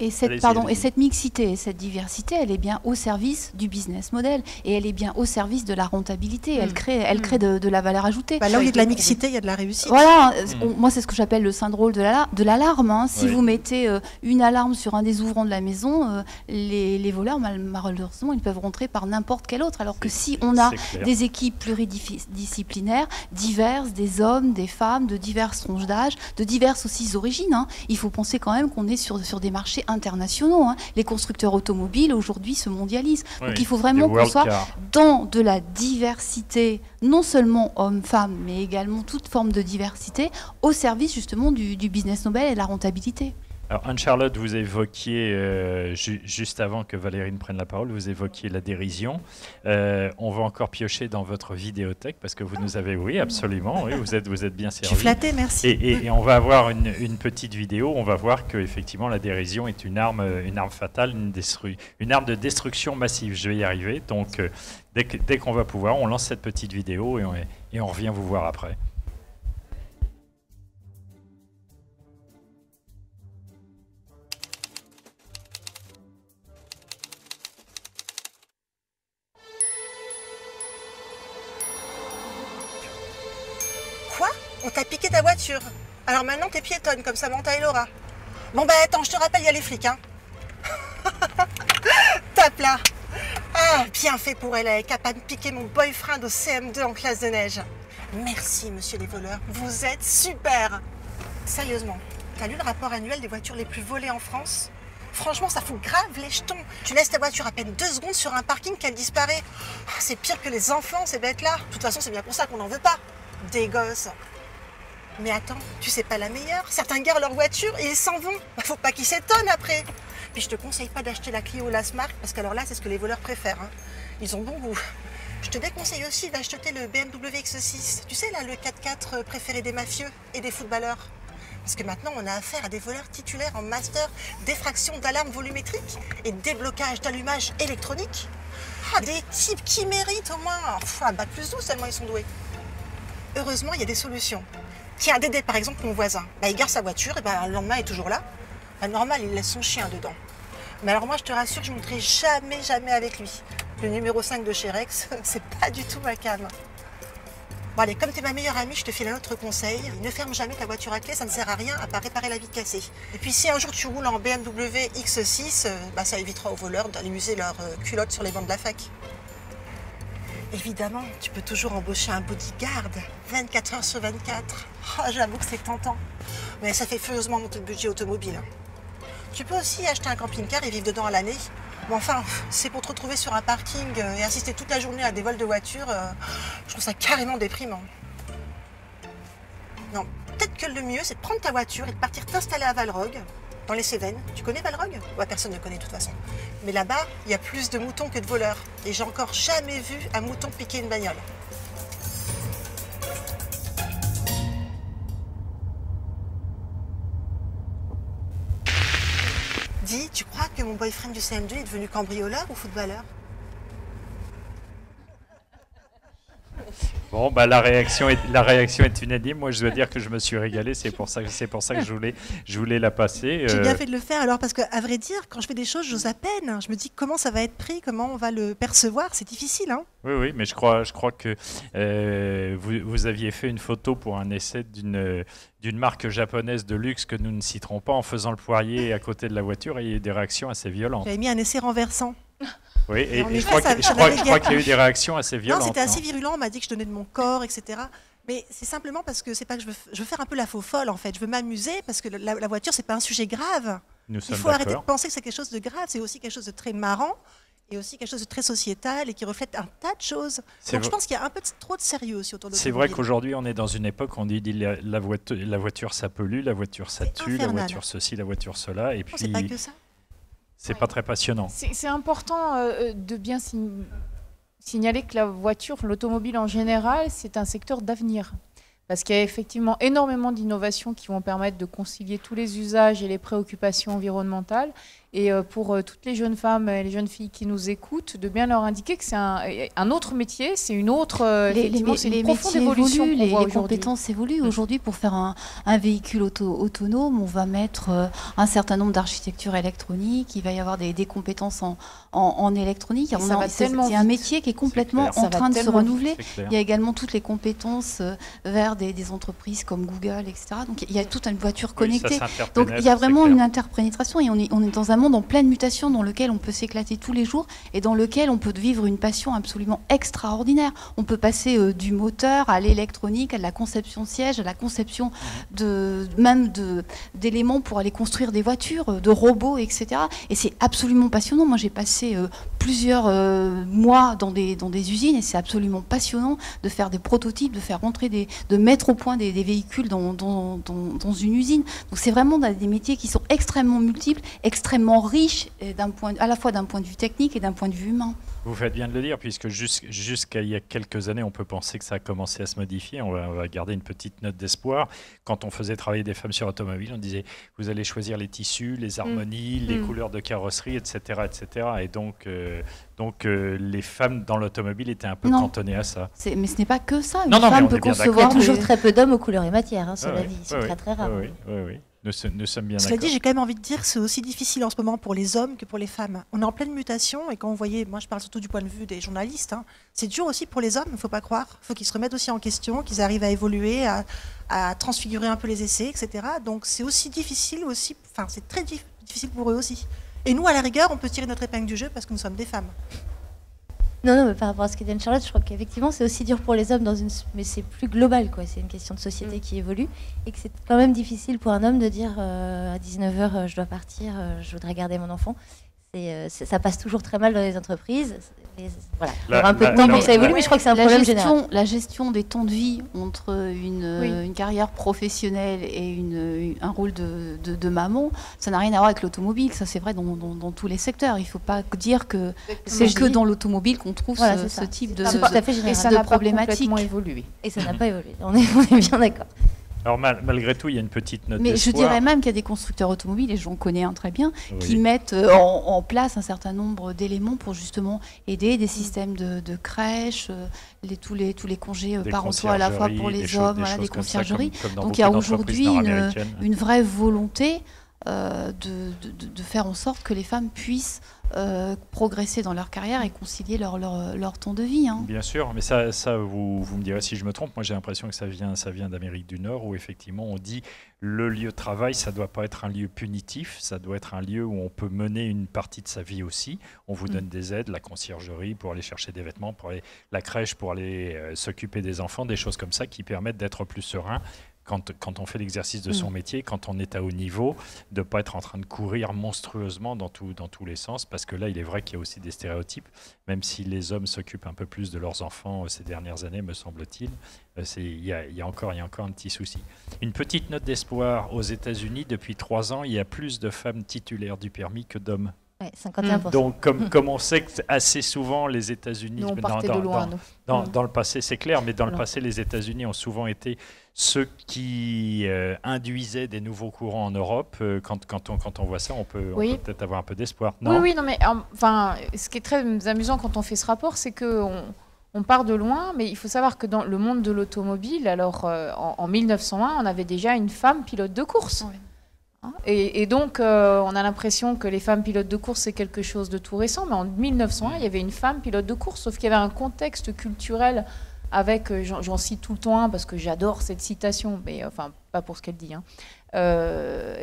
Et cette mixité et cette diversité, elle est bien au service du business model et elle est bien au service de la rentabilité. Elle crée de la valeur ajoutée. Là où il y a de la mixité, il y a de la réussite. Voilà, moi c'est ce que j'appelle le syndrome de l'alarme. Hein. Si vous mettez une alarme sur un des ouvrants de la maison, les voleurs, malheureusement, ils peuvent rentrer par n'importe quel autre. Alors que si on a des équipes pluridisciplinaires, diverses, des hommes, des femmes, de diverses tranches d'âge, de diverses aussi origines, hein, il faut penser quand même qu'on est sur des marchés internationaux. Hein. Les constructeurs automobiles aujourd'hui se mondialisent. Donc il faut vraiment qu'on soit dans de la diversité, non seulement hommes-femmes, mais également toute forme de diversité au service justement du business model et de la rentabilité. Alors Anne-Charlotte, vous évoquiez, juste avant que Valérie ne prenne la parole, vous évoquiez la dérision. On va encore piocher dans votre vidéothèque parce que vous nous avez, oui absolument, oui, vous êtes bien servi. Je suis flattée, merci. Et on va avoir une petite vidéo, on va voir qu'effectivement la dérision est une arme fatale, une arme de destruction massive. Je vais y arriver, donc dès qu'on va pouvoir, on lance cette petite vidéo et on revient vous voir après. On t'a piqué ta voiture. Alors maintenant t'es piétonne comme Samantha et Laura. Bon bah attends, je te rappelle, il y a les flics, hein. Tape là. Ah, bien fait pour elle, elle est capable de piquer mon boyfriend au CM2 en classe de neige. Merci, monsieur les voleurs, vous êtes super. Sérieusement, t'as lu le rapport annuel des voitures les plus volées en France? Franchement, ça fout grave les jetons. Tu laisses ta voiture à peine 2 secondes sur un parking qu'elle disparaît. C'est pire que les enfants, ces bêtes-là. De toute façon, c'est bien pour ça qu'on n'en veut pas. Des gosses. Mais attends, tu sais pas la meilleure. Certains garent leur voiture et ils s'en vont. Faut pas qu'ils s'étonnent après. Puis je te conseille pas d'acheter la Clio ou la Smart parce qu'alors là, c'est ce que les voleurs préfèrent. Hein. Ils ont bon goût. Je te déconseille aussi d'acheter le BMW X6. Tu sais là, le 4x4 préféré des mafieux et des footballeurs. Parce que maintenant, on a affaire à des voleurs titulaires en master d'effraction d'alarme volumétrique et déblocage d'allumage électronique. Ah, des types qui méritent au moins un bac plus 12 tellement ils sont doués. Heureusement, il y a des solutions. Tiens, Dédé, par exemple, mon voisin, il gare sa voiture, et le lendemain, il est toujours là. Normal, il laisse son chien dedans. Mais alors moi, je te rassure, je ne monterai jamais avec lui. Le numéro 5 de chez Rex, c'est pas du tout ma cam. Bon, Bon allez, comme tu es ma meilleure amie, je te file un autre conseil. Ne ferme jamais ta voiture à clé, ça ne sert à rien à part réparer la vitre cassée. Et puis si un jour tu roules en BMW X6, ça évitera aux voleurs d'aller muser leurs culottes sur les bancs de la fac. Évidemment, tu peux toujours embaucher un bodyguard, 24 heures sur 24. Oh, j'avoue que c'est tentant. Mais ça fait furieusement monter le budget automobile. Tu peux aussi acheter un camping-car et vivre dedans à l'année. Mais enfin, c'est pour te retrouver sur un parking et assister toute la journée à des vols de voitures, je trouve ça carrément déprimant. Non, peut-être que le mieux, c'est de prendre ta voiture et de partir t'installer à Valrogue, dans les Cévennes. Tu connais Valrogue? Ouais, personne ne connaît de toute façon. Mais là-bas, il y a plus de moutons que de voleurs. Et j'ai encore jamais vu un mouton piquer une bagnole. Dis, tu crois que mon boyfriend du CM2 est devenu cambrioleur ou footballeur? Bon, bah, la réaction est unanime. Moi, je dois dire que je me suis régalé. C'est pour ça que je voulais la passer. J'ai bien fait de le faire alors parce qu'à vrai dire, quand je fais des choses, j'ose à peine. Je me dis comment ça va être pris, comment on va le percevoir. C'est difficile, hein. Oui, mais je crois que vous aviez fait une photo pour un essai d'une marque japonaise de luxe que nous ne citerons pas en faisant le poirier à côté de la voiture et il y a eu des réactions assez violentes. J'avais mis un essai renversant. Oui, et je crois qu'il y a eu des réactions assez violentes. Non, c'était assez virulent, on m'a dit que je donnais de mon corps, etc. Mais c'est simplement parce que c'est pas que je veux faire un peu la faux folle, en fait. Je veux m'amuser parce que la voiture, c'est pas un sujet grave. Il faut arrêter de penser que c'est quelque chose de grave, c'est aussi quelque chose de très marrant et aussi quelque chose de très sociétal et qui reflète un tas de choses. Donc je pense qu'il y a un peu trop de sérieux aussi autour de C'est vrai qu'aujourd'hui, on est dans une époque où on dit la voiture ça pollue, la voiture ça tue, la voiture ceci, la voiture cela. Et puis, c'est pas que ça. C'est pas très passionnant. C'est important de bien signaler que la voiture, l'automobile en général, c'est un secteur d'avenir. Parce qu'il y a effectivement énormément d'innovations qui vont permettre de concilier tous les usages et les préoccupations environnementales. Et pour toutes les jeunes femmes et les jeunes filles qui nous écoutent, de bien leur indiquer que c'est un autre métier, c'est une autre les profonde évolution évoluent, les compétences évoluent. Aujourd'hui, pour faire un véhicule autonome, on va mettre un certain nombre d'architectures électroniques, il va y avoir des compétences en électronique. C'est un métier qui est complètement en train de se renouveler. Il y a également toutes les compétences vers des entreprises comme Google, etc. Donc il y a toute une voiture connectée. Donc il y a vraiment une interpénétration et on est dans un monde en pleine mutation dans lequel on peut s'éclater tous les jours et dans lequel on peut vivre une passion absolument extraordinaire. On peut passer du moteur à l'électronique, à la conception siège, à la conception d'éléments pour aller construire des voitures, de robots, etc. Et c'est absolument passionnant. Moi, j'ai passé plusieurs mois dans des usines et c'est absolument passionnant de faire des prototypes, de mettre au point des véhicules dans une usine. Donc c'est vraiment des métiers qui sont extrêmement multiples, extrêmement riche à la fois d'un point de vue technique et d'un point de vue humain. Vous faites bien de le dire, puisque jusqu'à il y a quelques années, on peut penser que ça a commencé à se modifier. On va garder une petite note d'espoir. Quand on faisait travailler des femmes sur automobile, on disait vous allez choisir les tissus, les harmonies, les couleurs de carrosserie, etc. etc. Et donc les femmes dans l'automobile étaient un peu cantonnées à ça. Mais ce n'est pas que ça. Une femme peut concevoir. Il y a toujours très peu d'hommes aux couleurs et matières, cela dit. Ils sont très très rares. Oui. Nous sommes bien d'accord. Cela dit, j'ai quand même envie de dire que c'est aussi difficile en ce moment pour les hommes que pour les femmes. On est en pleine mutation et quand on voyait, moi je parle surtout du point de vue des journalistes, c'est dur aussi pour les hommes, il ne faut pas croire. Il faut qu'ils se remettent aussi en question, qu'ils arrivent à évoluer, à transfigurer un peu les essais, etc. Donc c'est aussi difficile, c'est très difficile pour eux aussi. Et nous, à la rigueur, on peut tirer notre épingle du jeu parce que nous sommes des femmes. Non, mais par rapport à ce que dit Charlotte, je crois qu'effectivement c'est aussi dur pour les hommes, mais c'est plus global, quoi. C'est une question de société qui évolue et que c'est quand même difficile pour un homme de dire à 19h je dois partir, je voudrais garder mon enfant. Ça passe toujours très mal dans les entreprises. Voilà. Il y aura un peu de temps pour que ça évolue, mais je crois que c'est un problème général. La gestion des temps de vie entre une carrière professionnelle et un rôle de maman, ça n'a rien à voir avec l'automobile. Ça, c'est vrai dans tous les secteurs. Il ne faut pas dire que c'est que dans l'automobile qu'on trouve ce type de problématique. Et ça n'a pas complètement évolué. Et ça n'a pas évolué. On est bien d'accord. Alors malgré tout, il y a une petite note d'espoir. Mais je dirais même qu'il y a des constructeurs automobiles, et j'en connais un très bien, qui mettent en place un certain nombre d'éléments pour justement aider des systèmes de crèches, tous les congés parentaux à la fois pour les hommes, des conciergeries. Donc il y a aujourd'hui une vraie volonté de faire en sorte que les femmes puissent progresser dans leur carrière et concilier leur temps de vie. Hein. Bien sûr, mais ça vous me direz si je me trompe. Moi, j'ai l'impression que ça vient d'Amérique du Nord, où effectivement on dit le lieu de travail, ça ne doit pas être un lieu punitif, ça doit être un lieu où on peut mener une partie de sa vie aussi. On vous donne des aides, la conciergerie pour aller chercher des vêtements, pour aller, la crèche pour aller s'occuper des enfants, des choses comme ça qui permettent d'être plus serein. Quand on fait l'exercice de son métier, quand on est à haut niveau, de ne pas être en train de courir monstrueusement dans tous les sens, parce que là, il est vrai qu'il y a aussi des stéréotypes, même si les hommes s'occupent un peu plus de leurs enfants ces dernières années, me semble-t-il, il y a encore un petit souci. Une petite note d'espoir, aux États-Unis, depuis 3 ans, il y a plus de femmes titulaires du permis que d'hommes. Ouais, 51%. Donc, comme on sait que assez souvent les États-Unis, dans le passé, c'est clair, mais dans le passé, les États-Unis ont souvent été ceux qui induisaient des nouveaux courants en Europe. Quand on voit ça, on peut peut-être avoir un peu d'espoir. Oui, non, mais enfin, ce qui est très amusant quand on fait ce rapport, c'est que on part de loin, mais il faut savoir que dans le monde de l'automobile, alors en 1901, on avait déjà une femme pilote de course. Oui. Et donc, on a l'impression que les femmes pilotes de course, c'est quelque chose de tout récent, mais en 1901, il y avait une femme pilote de course, sauf qu'il y avait un contexte culturel avec, j'en cite tout le temps parce que j'adore cette citation, mais enfin, pas pour ce qu'elle dit, d'un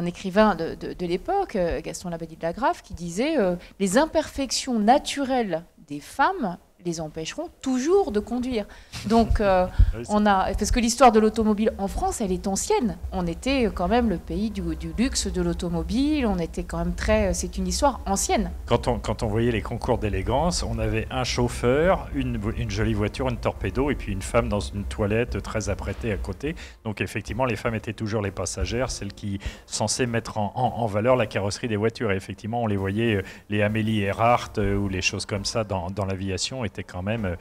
écrivain de l'époque, Gaston Labadie de la Grave, qui disait « Les imperfections naturelles des femmes les empêcheront toujours de conduire ». Donc, parce que l'histoire de l'automobile en France, elle est ancienne. On était quand même le pays du luxe de l'automobile. On était quand même c'est une histoire ancienne. Quand on voyait les concours d'élégance, on avait un chauffeur, une jolie voiture, une torpedo, et puis une femme dans une toilette très apprêtée à côté. Donc effectivement, les femmes étaient toujours les passagères, celles qui censées mettre en valeur la carrosserie des voitures. Et effectivement, on les voyait, les Amélie Earhart ou les choses comme ça dans l'aviation étaient quand même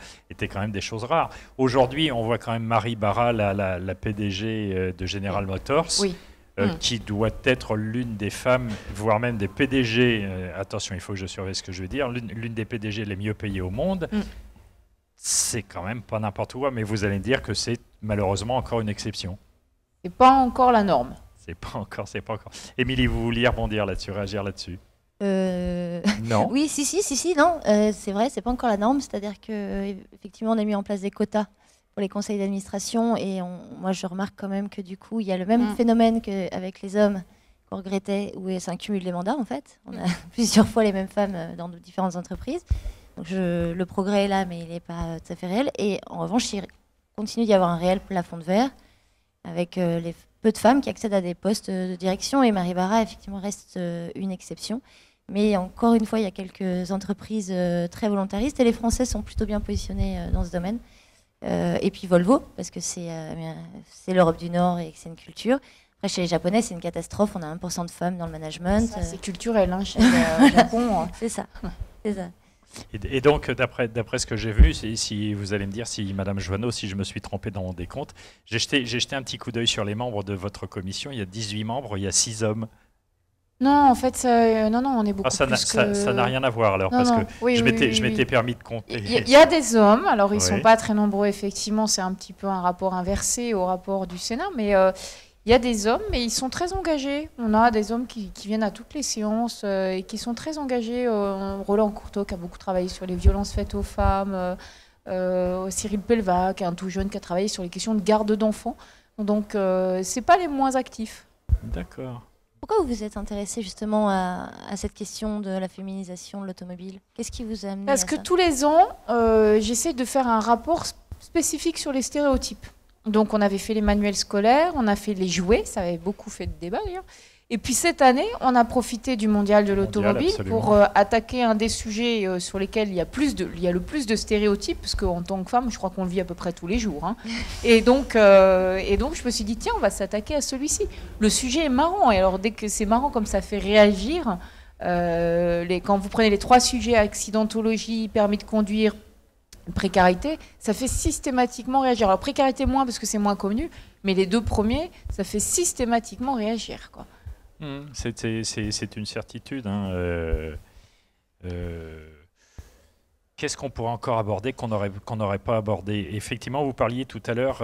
des choses rares. Aujourd'hui, on voit quand même Marie Barra, la PDG de General Motors, qui doit être l'une des femmes, voire même des PDG, attention, il faut que je surveille ce que je vais dire, l'une des PDG les mieux payées au monde. C'est quand même pas n'importe quoi, mais vous allez me dire que c'est malheureusement encore une exception. C'est pas encore la norme. C'est pas encore. Émilie, vous vouliez rebondir là-dessus, réagir là-dessus? Non. Oui, si, non. C'est vrai, c'est pas encore la norme. C'est-à-dire que effectivement, on a mis en place des quotas pour les conseils d'administration et moi, je remarque quand même que du coup, il y a le même phénomène qu'avec les hommes qu'on regrettait, où c'est un cumul des mandats en fait. On a plusieurs fois les mêmes femmes dans de différentes entreprises. Donc le progrès est là, mais il n'est pas tout à fait réel. Et en revanche, il continue d'y avoir un réel plafond de verre avec les peu de femmes qui accèdent à des postes de direction. Et Marie Barra, effectivement, reste une exception. Mais encore une fois, il y a quelques entreprises très volontaristes et les Français sont plutôt bien positionnés dans ce domaine. Et puis Volvo, parce que c'est l'Europe du Nord et que c'est une culture. Après, chez les Japonais, c'est une catastrophe. On a 1% de femmes dans le management. Ça, c'est culturel, hein, chez le Japon. C'est ça. Et donc, d'après ce que j'ai vu, si vous allez me dire, si Madame Joanneau, si je me suis trompé dans mon décompte, j'ai jeté un petit coup d'œil sur les membres de votre commission. Il y a 18 membres, il y a 6 hommes. Non, en fait, non, on est beaucoup plus que... Ça n'a rien à voir alors, parce que je m'étais permis de compter. Il y a des hommes, alors ils ne sont pas très nombreux, effectivement, c'est un petit peu un rapport inversé au rapport du Sénat, mais il y a des hommes, mais ils sont très engagés. On a des hommes qui viennent à toutes les séances et qui sont très engagés. Roland Courteau, qui a beaucoup travaillé sur les violences faites aux femmes, Cyril Pelva, qui est un tout jeune, qui a travaillé sur les questions de garde d'enfants. Donc, ce n'est pas les moins actifs. D'accord. Pourquoi vous vous êtes intéressé justement à cette question de la féminisation de l'automobile? Qu'est-ce qui vous a amené Parce que tous les ans, j'essaie de faire un rapport spécifique sur les stéréotypes. Donc on avait fait les manuels scolaires, on a fait les jouets, ça avait beaucoup fait de débat d'ailleurs. Et puis cette année, on a profité du mondial de l'automobile pour attaquer un des sujets sur lesquels il y a le plus de stéréotypes, parce qu'en tant que femme, je crois qu'on le vit à peu près tous les jours. Hein. Et donc je me suis dit, tiens, on va s'attaquer à celui-ci. Le sujet est marrant, et alors dès que c'est marrant comme ça fait réagir, quand vous prenez les 3 sujets, accidentologie, permis de conduire, précarité, ça fait systématiquement réagir. Alors précarité moins parce que c'est moins connu, mais les 2 premiers, ça fait systématiquement réagir, quoi. C'est une certitude. Hein. Qu'est-ce qu'on pourrait encore aborder qu'on n'aurait pas abordé? Effectivement, vous parliez tout à l'heure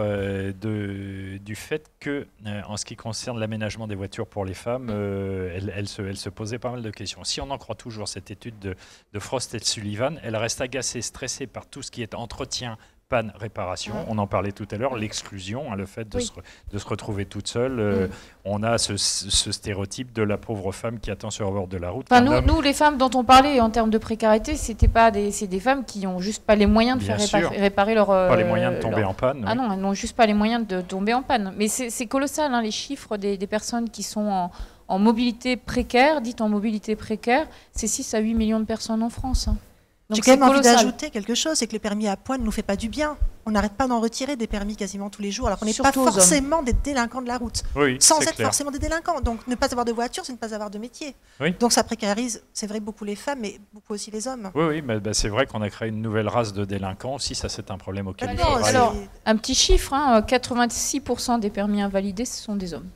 du fait que, en ce qui concerne l'aménagement des voitures pour les femmes, elle se posait pas mal de questions. Si on en croit toujours cette étude de Frost et de Sullivan, elle reste agacée, stressée par tout ce qui est entretien, panne, réparation. On en parlait tout à l'heure, l'exclusion, le fait de se retrouver toute seule. On a ce stéréotype de la pauvre femme qui attend sur le bord de la route. Enfin, nous, les femmes dont on parlait en termes de précarité, c'est des femmes qui n'ont juste pas les moyens de faire réparer leur... pas les moyens de tomber en panne. Ah non, elles n'ont juste pas les moyens de tomber en panne. Mais c'est colossal, hein, les chiffres des personnes qui sont en mobilité précaire, dites en mobilité précaire, c'est 6 à 8 millions de personnes en France. Hein. J'ai quand même envie d'ajouter quelque chose, c'est que le permis à points ne nous fait pas du bien. On n'arrête pas d'en retirer des permis quasiment tous les jours, alors qu'on n'est pas forcément des délinquants de la route, sans être forcément des délinquants. Donc ne pas avoir de voiture, c'est ne pas avoir de métier. Donc ça précarise, c'est vrai, beaucoup les femmes, mais beaucoup aussi les hommes. Oui, mais c'est vrai qu'on a créé une nouvelle race de délinquants aussi, ça c'est un problème auquel il faudra... Alors, un petit chiffre, hein, 86% des permis invalidés, ce sont des hommes.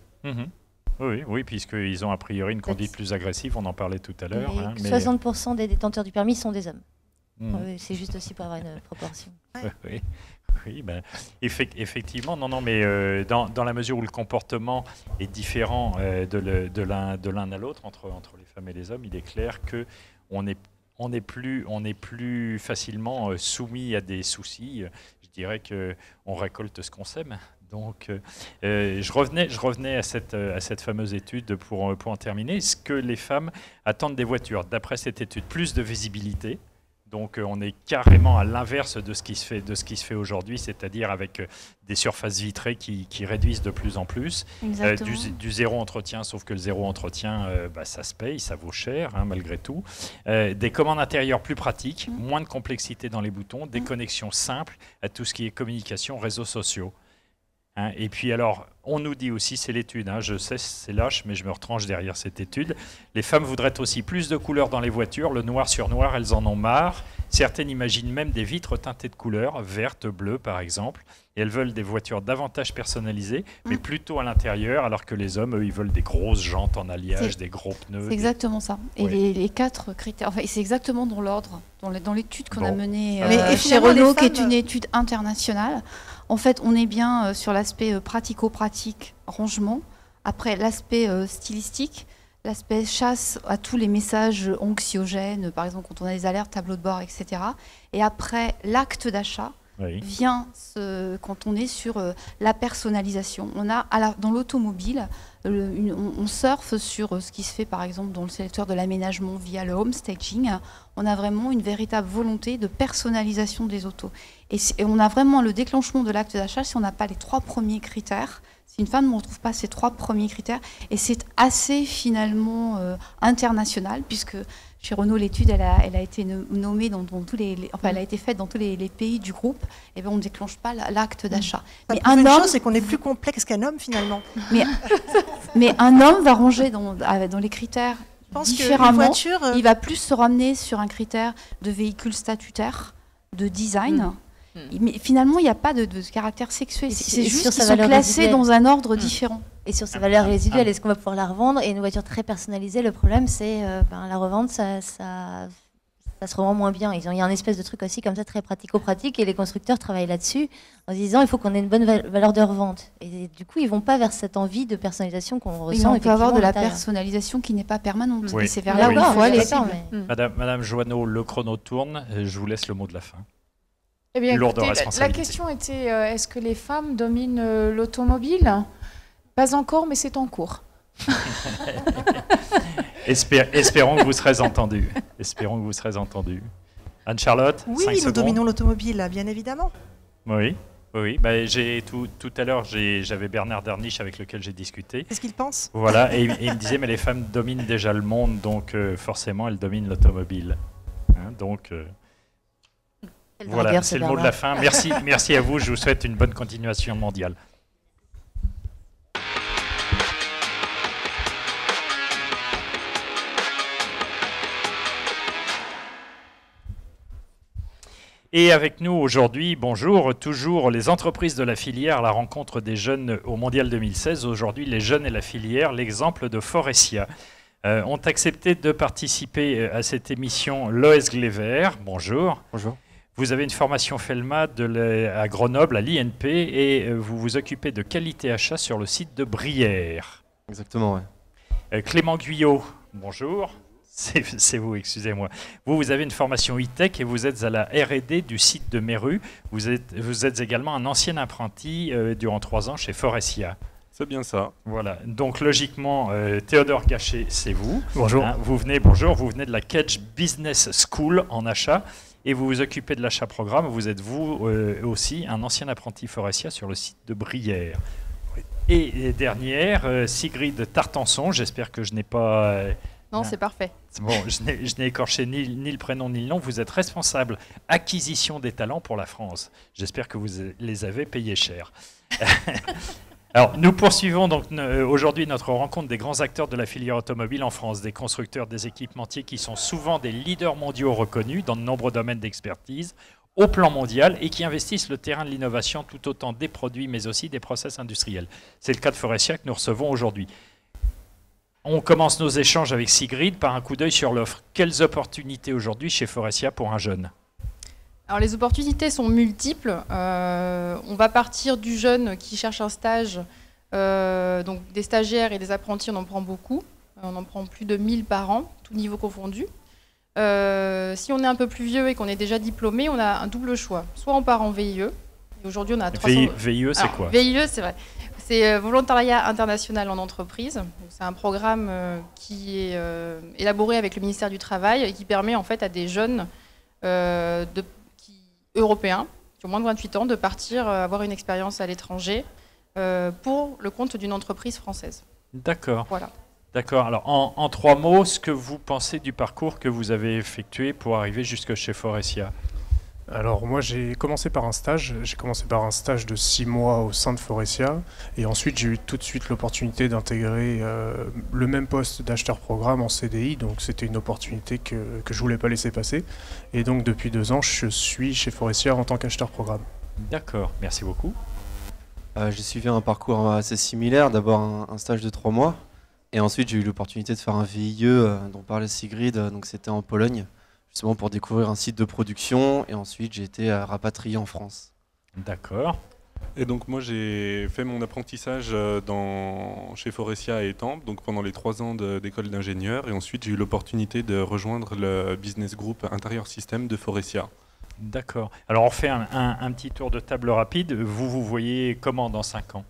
Oui, puisqu'ils ont a priori une conduite plus agressive, on en parlait tout à l'heure. 60% des détenteurs du permis sont des hommes. C'est juste aussi pour avoir une proportion. Oui, effectivement, mais dans la mesure où le comportement est différent de l'un à l'autre entre les femmes et les hommes, il est clair qu'on est plus facilement soumis à des soucis. Je dirais qu'on récolte ce qu'on sème. Donc, je revenais à cette fameuse étude pour en terminer. Est-ce que les femmes attendent des voitures? D'après cette étude, plus de visibilité. Donc on est carrément à l'inverse de ce qui se fait aujourd'hui, c'est-à-dire avec des surfaces vitrées qui réduisent de plus en plus, du zéro entretien, sauf que le zéro entretien, ça se paye, ça vaut cher malgré tout, des commandes intérieures plus pratiques, moins de complexité dans les boutons, des connexions simples à tout ce qui est communication, réseaux sociaux. Et puis alors, on nous dit aussi, c'est l'étude, je sais c'est lâche, mais je me retranche derrière cette étude, les femmes voudraient aussi plus de couleurs dans les voitures, le noir sur noir, elles en ont marre. Certaines imaginent même des vitres teintées de couleurs, vertes, bleues par exemple, et elles veulent des voitures davantage personnalisées, mais plutôt à l'intérieur, alors que les hommes, eux, ils veulent des grosses jantes en alliage, des gros pneus. C'est exactement ça. Et les 4 critères, enfin, c'est exactement dans l'ordre, dans l'étude qu'on a menée chez Renault, qui est une étude internationale. En fait, on est bien sur l'aspect pratico-pratique, rangement. Après, l'aspect stylistique, l'aspect chasse à tous les messages anxiogènes, par exemple quand on a des alertes, tableau de bord, etc. Et après, l'acte d'achat vient quand on est sur la personnalisation. On a dans l'automobile, on surfe sur ce qui se fait par exemple dans le secteur de l'aménagement via le home staging. On a vraiment une véritable volonté de personnalisation des autos. Et on a vraiment le déclenchement de l'acte d'achat si on n'a pas les 3 premiers critères. Si une femme ne retrouve pas ces 3 premiers critères, et c'est assez finalement international, puisque chez Renault, l'étude, elle a été nommée dans tous elle a été faite dans tous les pays du groupe. Et bien, on ne déclenche pas l'acte d'achat. Mais un homme, c'est qu'on est plus complexe qu'un homme finalement. Mais un homme va ranger dans les critères différemment. Il va plus se ramener sur un critère de véhicule statutaire, de design. Mais finalement, il n'y a pas de caractère sexuel. C'est juste qu'ils sont classés dans un ordre différent. Et sur ces valeurs résiduelles, est-ce qu'on va pouvoir la revendre? Et une voiture très personnalisée, le problème, c'est la revente, ça se revend moins bien. Il y a un espèce de truc aussi comme ça, très pratico-pratique, et les constructeurs travaillent là-dessus en se disant il faut qu'on ait une bonne valeur de revente. Et du coup, ils ne vont pas vers cette envie de personnalisation qu'on ressent. On peut avoir de la personnalisation qui n'est pas permanente. Oui. Et c'est vers là où il faut aller. Madame Joanneau, le chrono tourne. Je vous laisse le mot de la fin. Eh bien, écoutez, la question était est-ce que les femmes dominent l'automobile? Pas encore, mais c'est en cours. Espérons que vous serez entendus. Espérons que vous serez entendus. Anne-Charlotte, oui, nous dominons l'automobile, bien évidemment. Oui. Tout à l'heure, j'avais Bernard Derniche avec lequel j'ai discuté. Qu'est-ce qu'il pense? Voilà, et il me disait, mais les femmes dominent déjà le monde, donc forcément, elles dominent l'automobile. Voilà, c'est le mot de la fin. Merci à vous. Je vous souhaite une bonne continuation mondiale. Et avec nous aujourd'hui, bonjour, toujours les entreprises de la filière, la rencontre des jeunes au Mondial 2016. Aujourd'hui, les jeunes et la filière, l'exemple de Forestia. Ont accepté de participer à cette émission Loès Gléver. Bonjour. Bonjour. Vous avez une formation FELMA à Grenoble, à l'INP, et vous vous occupez de qualité achat sur le site de Brière. Exactement, ouais. Clément Guyot, bonjour. C'est vous, excusez-moi. Vous avez une formation e-tech et vous êtes à la R&D du site de Méru. Vous êtes également un ancien apprenti durant 3 ans chez Forestia. C'est bien ça. Voilà. Donc logiquement, Théodore Gachet, c'est vous. Bonjour. Hein, vous venez de la Kedge Business School en achat et vous vous occupez de l'achat programme. Vous êtes aussi un ancien apprenti Forestia sur le site de Brière. Oui. Et dernière, Sigrid Tartanson. J'espère que je n'ai pas... Non, c'est parfait. Bon, je n'ai écorché ni le prénom ni le nom. Vous êtes responsable acquisition des talents pour la France. J'espère que vous les avez payés cher. Alors, nous poursuivons donc aujourd'hui notre rencontre des grands acteurs de la filière automobile en France, des constructeurs, des équipementiers qui sont souvent des leaders mondiaux reconnus dans de nombreux domaines d'expertise au plan mondial et qui investissent le terrain de l'innovation tout autant des produits mais aussi des process industriels. C'est le cas de Forestia que nous recevons aujourd'hui. On commence nos échanges avec Sigrid par un coup d'œil sur l'offre. Quelles opportunités aujourd'hui chez Forestia pour un jeune ? Alors les opportunités sont multiples. On va partir du jeune qui cherche un stage, donc des stagiaires et des apprentis, on en prend beaucoup. On en prend plus de 1000 par an, tout niveau confondu. Si on est un peu plus vieux et qu'on est déjà diplômé, on a un double choix. Soit on part en VIE. Et aujourd'hui, on a 300... VIE, c'est quoi ? VIE, c'est vrai. C'est Volontariat international en entreprise. C'est un programme qui est élaboré avec le ministère du Travail et qui permet en fait à des jeunes européens qui ont moins de 28 ans de partir avoir une expérience à l'étranger pour le compte d'une entreprise française. D'accord. Voilà. D'accord. Alors, en 3 mots, ce que vous pensez du parcours que vous avez effectué pour arriver jusque chez Forestia ? Alors moi j'ai commencé par un stage. J'ai commencé par un stage de 6 mois au sein de Forestia et ensuite j'ai eu tout de suite l'opportunité d'intégrer le même poste d'acheteur programme en CDI, donc c'était une opportunité que je voulais pas laisser passer et donc depuis 2 ans je suis chez Forestia en tant qu'acheteur programme. D'accord, merci beaucoup. J'ai suivi un parcours assez similaire, d'abord un stage de 3 mois et ensuite j'ai eu l'opportunité de faire un VIE dont parlait Sigrid, donc c'était en Pologne. Justement pour découvrir un site de production et ensuite j'ai été rapatrié en France. D'accord. Et donc moi j'ai fait mon apprentissage chez Forestia à Étampes, donc pendant les 3 ans d'école d'ingénieur et ensuite j'ai eu l'opportunité de rejoindre le business group Intérieur Système de Forestia. D'accord. Alors on fait un petit tour de table rapide. Vous voyez comment dans 5 ans ?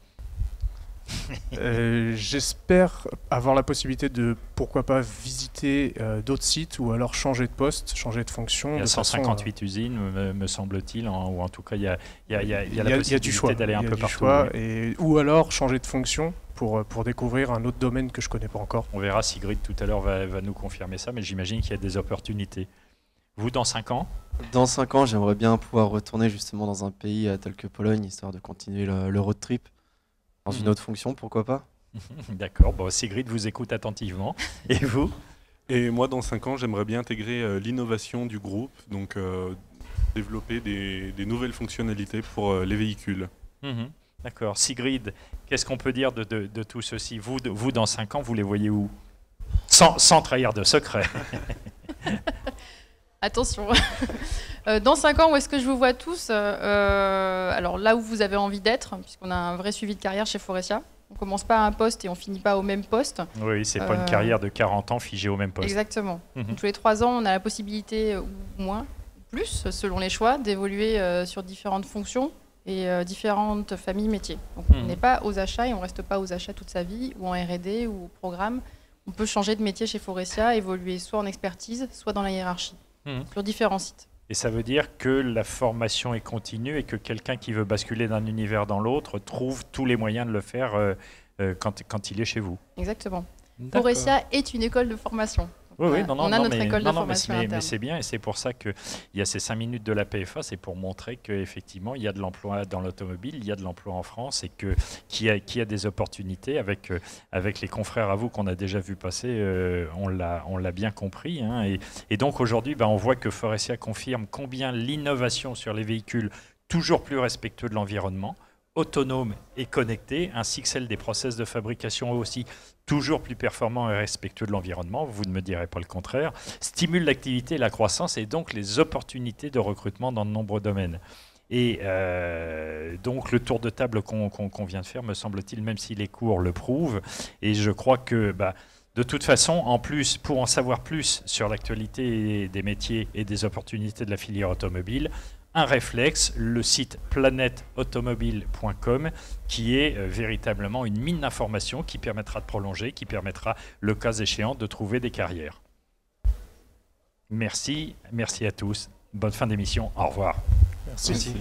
J'espère avoir la possibilité de, pourquoi pas, visiter d'autres sites ou alors changer de poste, changer de fonction. Il y a 158 usines, me semble-t-il, ou en tout cas, il y a la possibilité d'aller un peu partout. Ou alors changer de fonction pour découvrir un autre domaine que je ne connais pas encore. On verra, Sigrid tout à l'heure va nous confirmer ça, mais j'imagine qu'il y a des opportunités. Vous, dans 5 ans ? Dans 5 ans, j'aimerais bien pouvoir retourner justement dans un pays tel que Pologne, histoire de continuer le road trip. Dans une autre fonction, pourquoi pas ? D'accord, bon, Sigrid vous écoute attentivement. Et vous ? Et moi, dans 5 ans, j'aimerais bien intégrer l'innovation du groupe, donc développer des nouvelles fonctionnalités pour les véhicules. D'accord. Sigrid, qu'est-ce qu'on peut dire de tout ceci ? Vous, dans 5 ans, vous les voyez où ? Sans trahir de secret. Attention. Dans 5 ans, où est-ce que je vous vois tous ? Alors là où vous avez envie d'être, puisqu'on a un vrai suivi de carrière chez Forestia. On ne commence pas à un poste et on ne finit pas au même poste. Oui, c'est pas une carrière de 40 ans figée au même poste. Exactement. Donc, tous les 3 ans, on a la possibilité, ou moins, plus, selon les choix, d'évoluer sur différentes fonctions et différentes familles métiers. Donc on n'est pas aux achats et on ne reste pas aux achats toute sa vie, ou en R&D, ou au programme. On peut changer de métier chez Forestia, évoluer soit en expertise, soit dans la hiérarchie. Sur différents sites. Et ça veut dire que la formation est continue et que quelqu'un qui veut basculer d'un univers dans l'autre trouve tous les moyens de le faire quand il est chez vous. Exactement. Forestia est une école de formation. Oui, on a notre école de formation interne. Mais c'est bien et c'est pour ça qu'il y a ces 5 minutes de la PFA, c'est pour montrer qu'effectivement il y a de l'emploi dans l'automobile, il y a de l'emploi en France et qu'il y a des opportunités avec les confrères à vous qu'on a déjà vu passer, on l'a bien compris. Hein, et donc aujourd'hui, on voit que Forestia confirme combien l'innovation sur les véhicules toujours plus respectueux de l'environnement autonome et connectée, ainsi que celle des process de fabrication aussi toujours plus performants et respectueux de l'environnement, vous ne me direz pas le contraire, stimule l'activité et la croissance et donc les opportunités de recrutement dans de nombreux domaines. Et donc le tour de table qu'on vient de faire, me semble-t-il, même s'il est court, le prouve. Et je crois que de toute façon, en plus, pour en savoir plus sur l'actualité des métiers et des opportunités de la filière automobile, un réflexe, le site planetautomobile.com, qui est véritablement une mine d'informations qui permettra de prolonger, qui permettra, le cas échéant, de trouver des carrières. Merci à tous. Bonne fin d'émission. Au revoir. Merci.